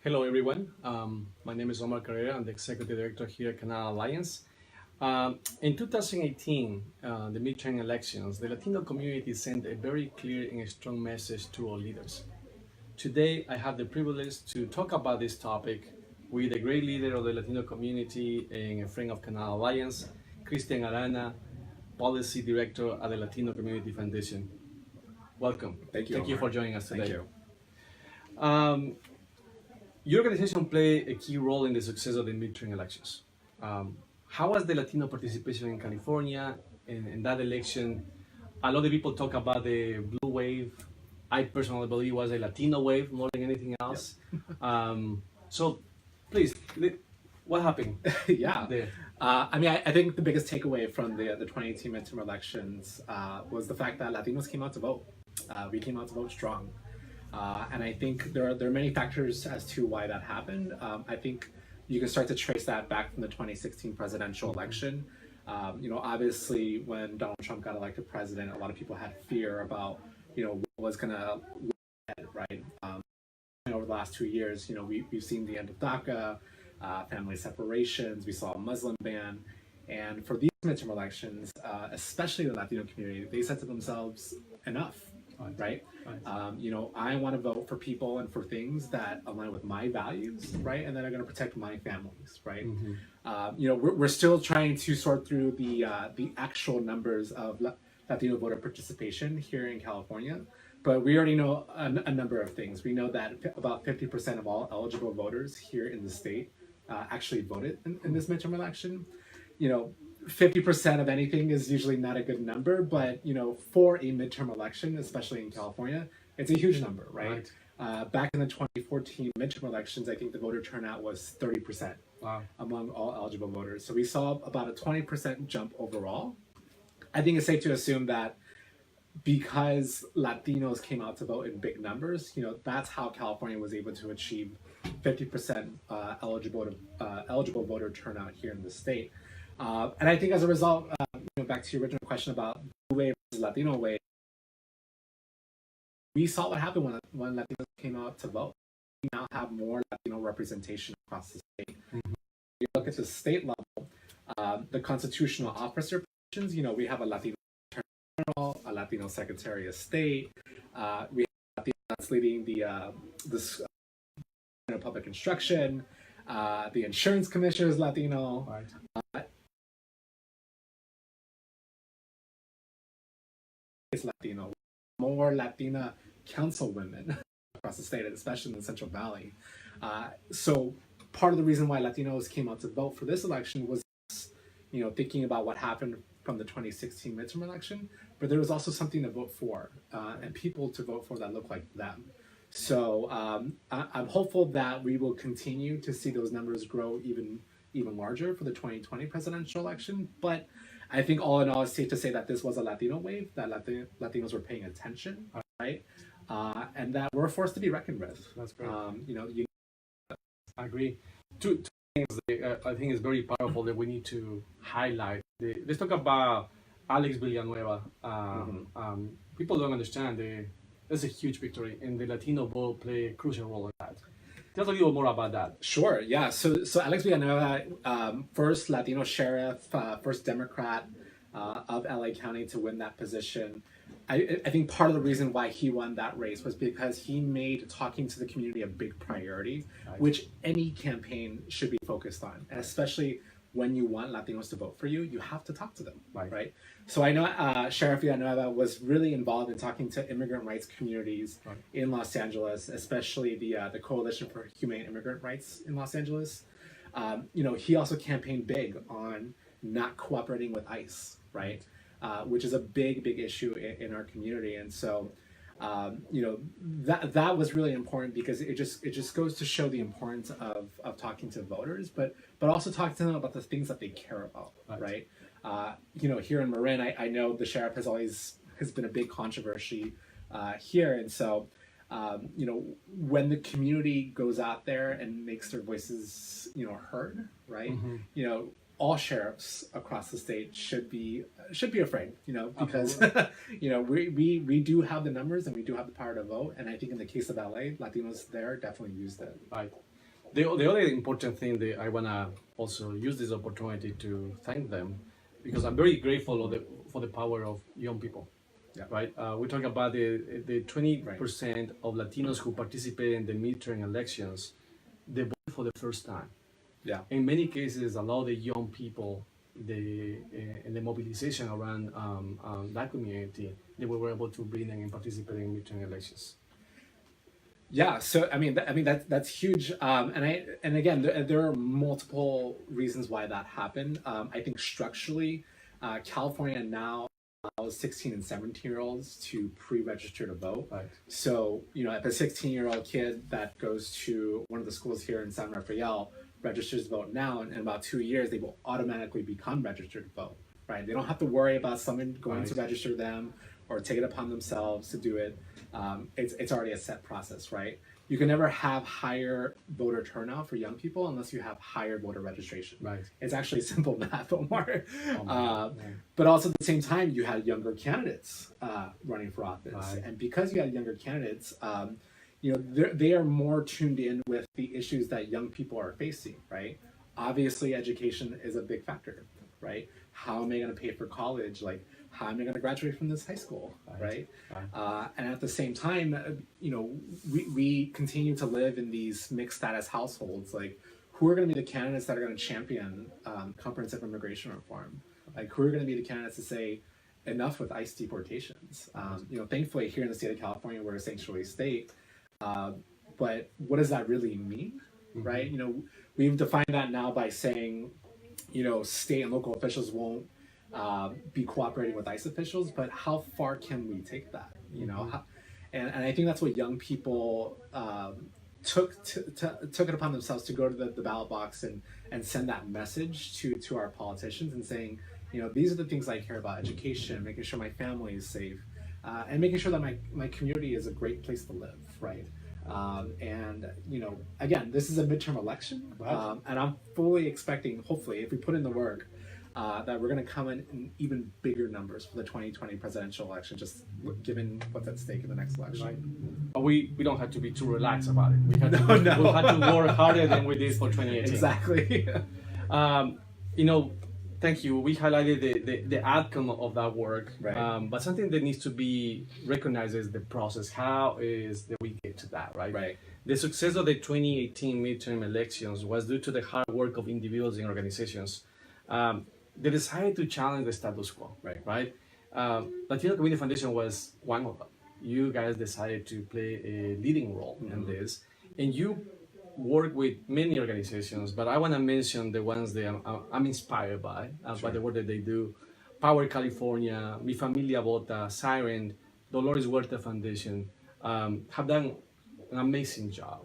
Hello, everyone. My name is Omar Carrera. I'm the Executive Director here at Canal Alliance. In 2018, the midterm elections, the Latino community sent a very clear and strong message to all leaders. Today, I have the privilege to talk about this topic with a great leader of the Latino community and a friend of Canal Alliance, Christian Arana, Policy Director at the Latino Community Foundation. Welcome. Thank you, Thank you Omar. for joining us today. Thank you. Your organization played a key role in the success of the midterm elections. How was the Latino participation in California in that election? A lot of people talk about the blue wave. I personally believe it was a Latino wave more than anything else. So, please, what happened Yeah. there? I think the biggest takeaway from the 2018 midterm elections was the fact that Latinos came out to vote. We came out to vote strong. And I think there are many factors as to why that happened. I think you can start to trace that back from the 2016 presidential election. Obviously, when Donald Trump got elected president, a lot of people had fear about, what was going to happen, right? Over the last 2 years, we've seen the end of DACA, family separations, we saw a Muslim ban. And for these midterm elections, especially the Latino community, they said to themselves, enough. Right. I want to vote for people and for things that align with my values, right, and that are going to protect my families, right. We're still trying to sort through the actual numbers of Latino voter participation here in California, but we already know a number of things. We know that about 50% of all eligible voters here in the state actually voted in this midterm election. 50% of anything is usually not a good number, but for a midterm election, especially in California, it's a huge number, right? Back in the 2014 midterm elections, I think the voter turnout was 30%. Wow. Among all eligible voters. So we saw about a 20% jump overall. I think it's safe to assume that because Latinos came out to vote in big numbers, that's how California was able to achieve 50% eligible voter turnout here in the state. And I think as a result, back to your original question about blue wave versus Latino wave, we saw what happened when Latinos came out to vote. We now have more Latino representation across the state. You look at the state level, the constitutional officer positions, we have a Latino Attorney General, a Latino Secretary of State, we have a Latino that's leading the public instruction, the insurance commissioner is Latino. Right. Is Latino, more Latina councilwomen across the state, especially in the Central Valley. So part of the reason why Latinos came out to vote for this election was, thinking about what happened from the 2016 midterm election, but there was also something to vote for and people to vote for that look like them. So I'm hopeful that we will continue to see those numbers grow even larger for the 2020 presidential election, but I think all in all, it's safe to say that this was a Latino wave, that Latinos were paying attention, right? And that we're a force to be reckoned with. That's great. I agree. Two things that I think is very powerful that we need to highlight. Let's talk about Alex Villanueva. People don't understand that's a huge victory, and the Latino vote play a crucial role in that. Tell us a little more about that. Sure, yeah. So Alex Villanueva, first Latino sheriff, first Democrat of LA County to win that position. I think part of the reason why he won that race was because he made talking to the community a big priority, right, which any campaign should be focused on, and especially when you want Latinos to vote for you, you have to talk to them, right? So I know Sheriff Villanueva was really involved in talking to immigrant rights communities in Los Angeles, especially the Coalition for Humane Immigrant Rights in Los Angeles. He also campaigned big on not cooperating with ICE, right? Which is a big issue in our community. And so, that was really important because it just goes to show the importance of talking to voters, but also talking to them about the things that they care about, right? Here in Marin, I know the sheriff has been a big controversy here, and so when the community goes out there and makes their voices heard, right? All sheriffs across the state should be afraid, because we do have the numbers and we do have the power to vote, and I think in the case of LA, Latinos there definitely used it. Right. The other important thing that I want to also use this opportunity to thank them, because I'm very grateful for the power of young people. Yeah. Right? We talk about the 20% of Latinos who participate in the midterm elections, they vote for the first time. Yeah. In many cases, a lot of the young people, in the mobilization around that community, they were able to bring and participate in midterm elections. Yeah, so that's huge, and again there are multiple reasons why that happened. I think structurally, California now allows 16 and 17-year-olds to pre-register to vote. Right. So if a 16-year-old kid that goes to one of the schools here in San Rafael registers to vote now, in about 2 years they will automatically become registered to vote. Right? They don't have to worry about someone going to register them or take it upon themselves to do it. It's already a set process, right? You can never have higher voter turnout for young people unless you have higher voter registration. Right. It's actually simple math, Omar. Right. But also at the same time, you had younger candidates running for office, Right. and because you had younger candidates, they are more tuned in with the issues that young people are facing, right? Obviously, education is a big factor, right? How am I going to pay for college? Like, how am I going to graduate from this high school, right? And at the same time, we continue to live in these mixed status households. Like, who are going to be the candidates that are going to champion comprehensive immigration reform? Like, who are going to be the candidates to say enough with ICE deportations? Thankfully, here in the state of California, we're a sanctuary state. But what does that really mean, right? We've defined that now by saying, state and local officials won't be cooperating with ICE officials, but how far can we take that? And I think that's what young people took it upon themselves to go to the ballot box and send that message to our politicians and saying, these are the things I care about: education, making sure my family is safe, and making sure that my community is a great place to live, right? And again, this is a midterm election, and I'm fully expecting, hopefully, if we put in the work, that we're going to come in even bigger numbers for the 2020 presidential election, just given what's at stake in the next election. Right. But we don't have to be too relaxed about it. We have to work harder than we did for 2018. Exactly. Thank you. We highlighted the outcome of that work, right. But something that needs to be recognized is the process. How is that we get to that, right? Right. The success of the 2018 midterm elections was due to the hard work of individuals and organizations. They decided to challenge the status quo, right? Latino Community Foundation was one of them. You guys decided to play a leading role in this, and you work with many organizations, but I want to mention the ones that I'm inspired by the work that they do. Power California, Mi Familia Vota, Siren, Dolores Huerta Foundation have done an amazing job.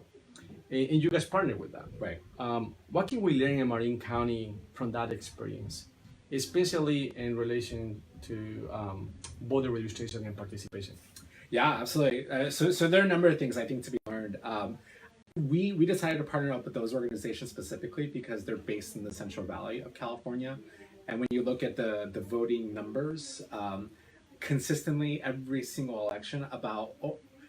And you guys partner with them. Right. What can we learn in Marin County from that experience, especially in relation to voter registration and participation? Yeah, absolutely. So there are a number of things I think to be learned. We decided to partner up with those organizations specifically because they're based in the Central Valley of California. And when you look at the voting numbers, consistently every single election,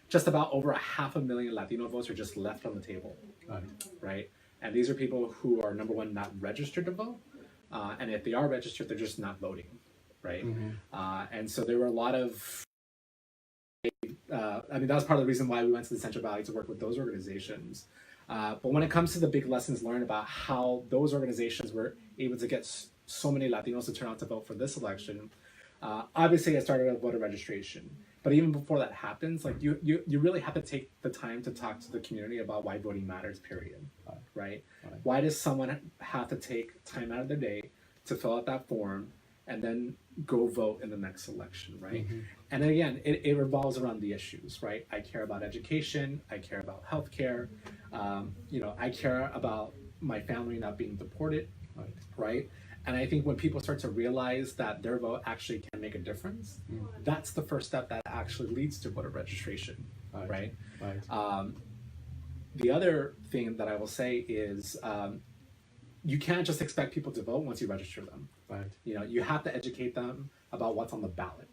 just about over 500,000 Latino votes are just left on the table. Right? And these are people who are, number one, not registered to vote. And if they are registered, they're just not voting. Right? And so there were a lot of that was part of the reason why we went to the Central Valley to work with those organizations. But when it comes to the big lessons learned about how those organizations were able to get so many Latinos to turn out to vote for this election, obviously it started with voter registration. But even before that happens, like you really have to take the time to talk to the community about why voting matters, period. Right? Why does someone have to take time out of their day to fill out that form and then go vote in the next election, right? And again, it revolves around the issues, right? I care about education, I care about healthcare, I care about my family not being deported, right? And I think when people start to realize that their vote actually can make a difference, that's the first step that actually leads to voter registration, right? The other thing that I will say is you can't just expect people to vote once you register them. You have to educate them about what's on the ballot.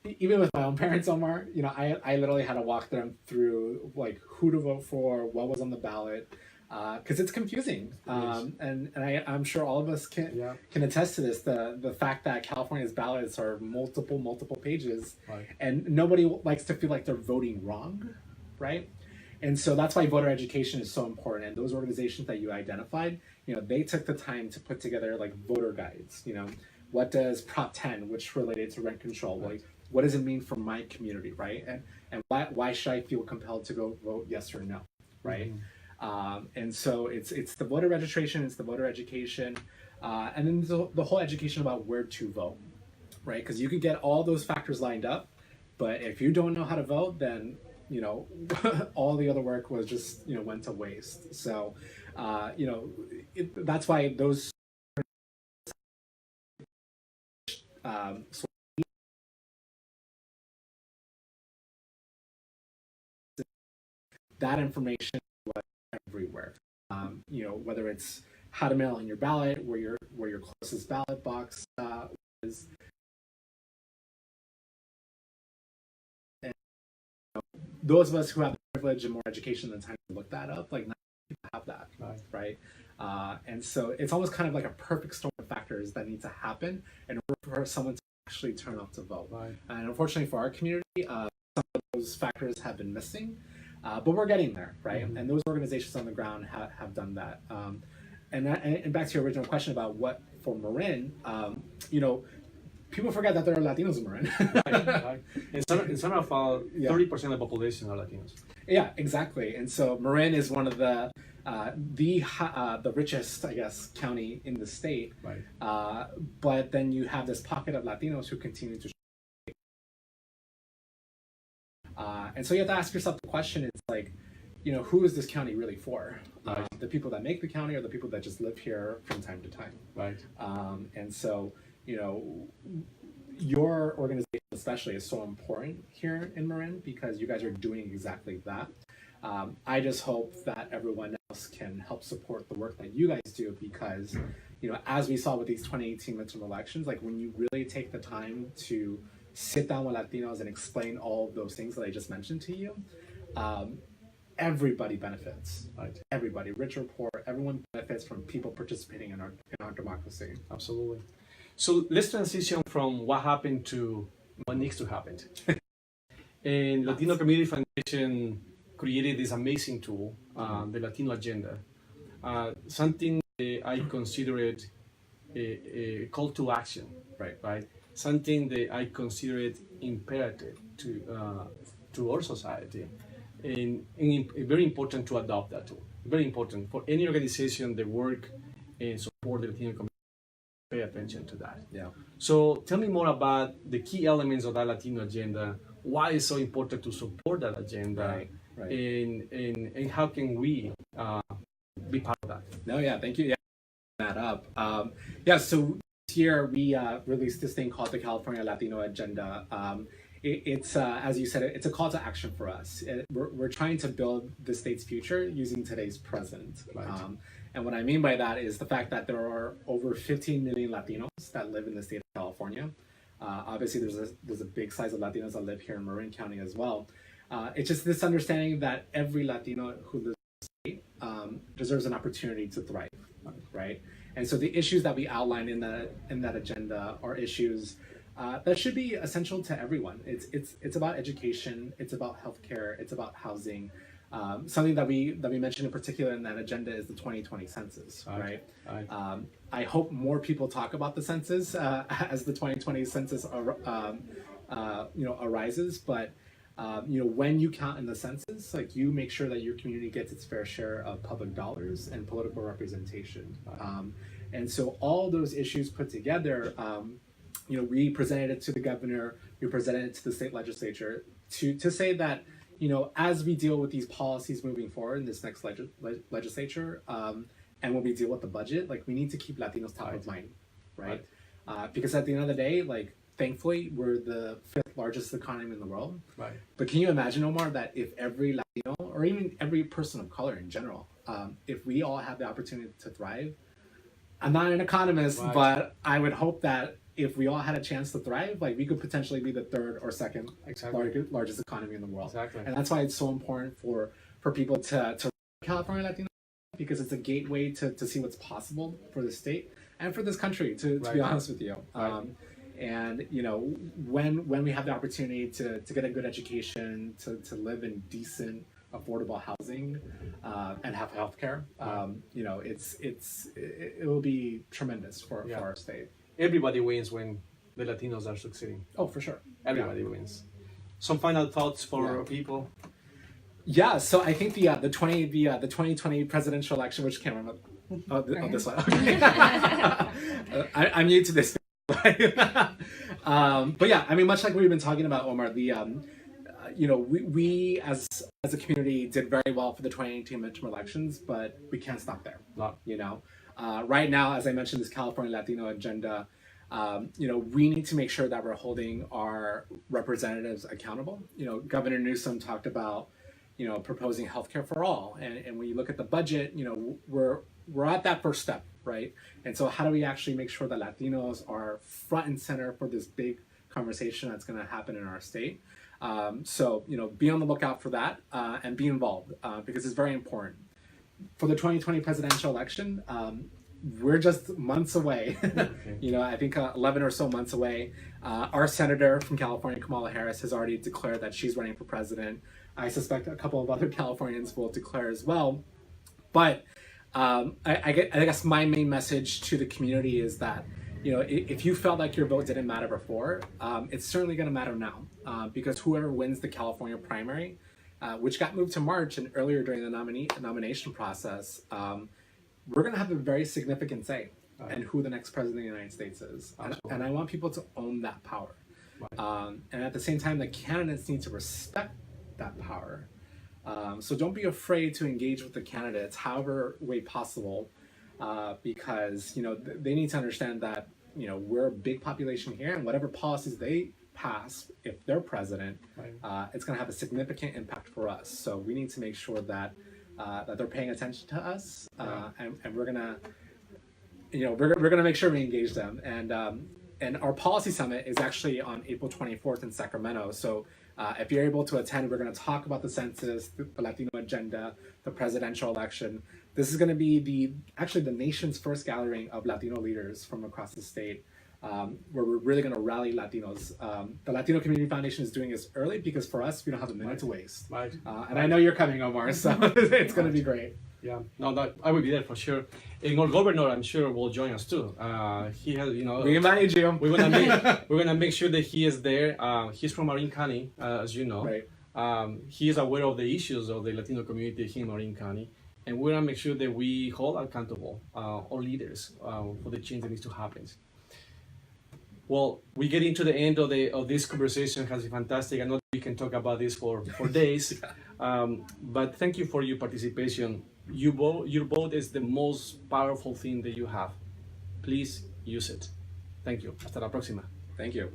even with my own parents, Omar, I literally had to walk them through like who to vote for, what was on the ballot, because it's confusing. I'm sure all of us can attest to this. The fact that California's ballots are multiple pages, Right. and nobody likes to feel like they're voting wrong, right? And so that's why voter education is so important. And those organizations that you identified, they took the time to put together like voter guides. What does Prop 10, which related to rent control, Right. like what does it mean for my community, right? And why should I feel compelled to go vote yes or no, right? And so it's the voter registration, it's the voter education, and then the whole education about where to vote, right? Because you could get all those factors lined up, but if you don't know how to vote, then all the other work was just went to waste. So that's why those so that information was everywhere. Whether it's how to mail in your ballot, where your closest ballot box is. And those of us who have the privilege and more education and time to look that up, like not people have that, right? And so it's almost kind of like a perfect storm of factors that need to happen in order for someone to actually turn out to vote. Right. And unfortunately for our community, some of those factors have been missing. But we're getting there, right? Mm-hmm. And those organizations on the ground have done that. And back to your original question about what for Marin, people forget that there are Latinos in Marin. Right. In San Rafael, 30% of the population are Latinos. Yeah, exactly. And so Marin is one of the richest, I guess, county in the state. Right. But then you have this pocket of Latinos who continue to. And so you have to ask yourself the question, it's like, who is this county really for? Right. The people that make the county or the people that just live here from time to time? Right. And so, your organization especially is so important here in Marin because you guys are doing exactly that. I just hope that everyone else can help support the work that you guys do because, as we saw with these 2018 midterm elections, like when you really take the time to sit down with Latinos and explain all of those things that I just mentioned to you, everybody benefits. Right. Everybody, rich or poor, everyone benefits from people participating in our democracy. Absolutely. So let's transition from what happened to what needs to happen. And Latino Community Foundation created this amazing tool, the Latino Agenda, something I consider it a call to action, right? Something that I consider it imperative to our society, and very important to adopt that tool. Very important for any organization that work and support the Latino community. Pay attention to that. Yeah. So tell me more about the key elements of that Latino agenda. Why it's so important to support that agenda, right. And how can we be part of that? No, yeah, thank you. Yeah, that up. So this year we released this thing called the California Latino Agenda. It's as you said, it's a call to action for us. We're trying to build the state's future using today's present. Right. And what I mean by that is the fact that there are over 15 million Latinos that live in the state of California. Obviously, there's a big size of Latinos that live here in Marin County as well. It's just this understanding that every Latino who lives in the state deserves an opportunity to thrive, right? And so the issues that we outline in that agenda are issues that should be essential to everyone. It's about education, it's about healthcare, it's about housing. Something that we mentioned in particular in that agenda is the 2020 census, right? I hope more people talk about the census as the 2020 census arises. But when you count in the census, like you make sure that your community gets its fair share of public dollars and political representation. And so all those issues put together, we presented it to the governor, we presented it to the state legislature to say that, as we deal with these policies moving forward in this next legislature, and when we deal with the budget, like we need to keep Latinos top of mind, right? Because at the end of the day, like thankfully we're the 5th largest economy in the world. Right. But can you imagine, Omar, that if every Latino or even every person of color in general, if we all have the opportunity to thrive, I'm not an economist, but I would hope that if we all had a chance to thrive, like we could potentially be the third or second largest economy in the world. Exactly. And that's why it's so important for people to California Latino, because it's a gateway to see what's possible for the state and for this country, to be honest with you. And you know, when we have the opportunity to get a good education, to live in decent, affordable housing, and have healthcare, you know, it will be tremendous for our state. Everybody wins when the Latinos are succeeding. Oh, for sure. Everybody wins. Some final thoughts for people? Yeah, so I think the 2020 presidential election, which can't remember. This one. Okay. I'm new to this. But yeah, I mean, much like we've been talking about, Omar, the you know, we as a community did very well for the 2018 midterm elections, but we can't stop there. You know, right now, as I mentioned, this California Latino agenda. You know, we need to make sure that we're holding our representatives accountable. You know, Governor Newsom talked about, you know, proposing healthcare for all, and when you look at the budget, you know, we're at that first step, right? And so, how do we actually make sure that Latinos are front and center for this big conversation that's going to happen in our state? So, you know, be on the lookout for that and be involved because it's very important. For the 2020 presidential election, we're just months away. You know, I think 11 or so months away. Our senator from California, Kamala Harris, has already declared that she's running for president. I suspect a couple of other Californians will declare as well. But I guess my main message to the community is that, you know, if you felt like your vote didn't matter before, it's certainly going to matter now, because whoever wins the California primary, which got moved to March and earlier during the nomination process, we're going to have a very significant say in who the next president of the United States is. And I want people to own that power. And at the same time, the candidates need to respect that power. So don't be afraid to engage with the candidates however way possible, because, you know, they need to understand that, you know, we're a big population here, and whatever policies they pass, if they're president, it's going to have a significant impact for us. So we need to make sure that that they're paying attention to us, and we're gonna, you know, we're gonna make sure we engage them. And our policy summit is actually on April 24th in Sacramento. So if you're able to attend, we're going to talk about the census, the Latino agenda, the presidential election. This is going to be actually the nation's first gathering of Latino leaders from across the state, where we're really going to rally Latinos. The Latino Community Foundation is doing this early because for us, we don't have a minute to waste. And I know you're coming, Omar, so it's going to be great. Yeah, no, I will be there for sure. And our governor, I'm sure, will join us too. He has, you know, we invited you. We're gonna make sure that he is there. He's from Marin County, as you know. He is aware of the issues of the Latino community here in Marin County, and we're gonna make sure that we hold accountable our leaders for the change that needs to happen. Well, we get into the end of this conversation. It has been fantastic. I know we can talk about this for days, but thank you for your participation. Your vote is the most powerful thing that you have. Please use it. Thank you. Hasta la próxima. Thank you.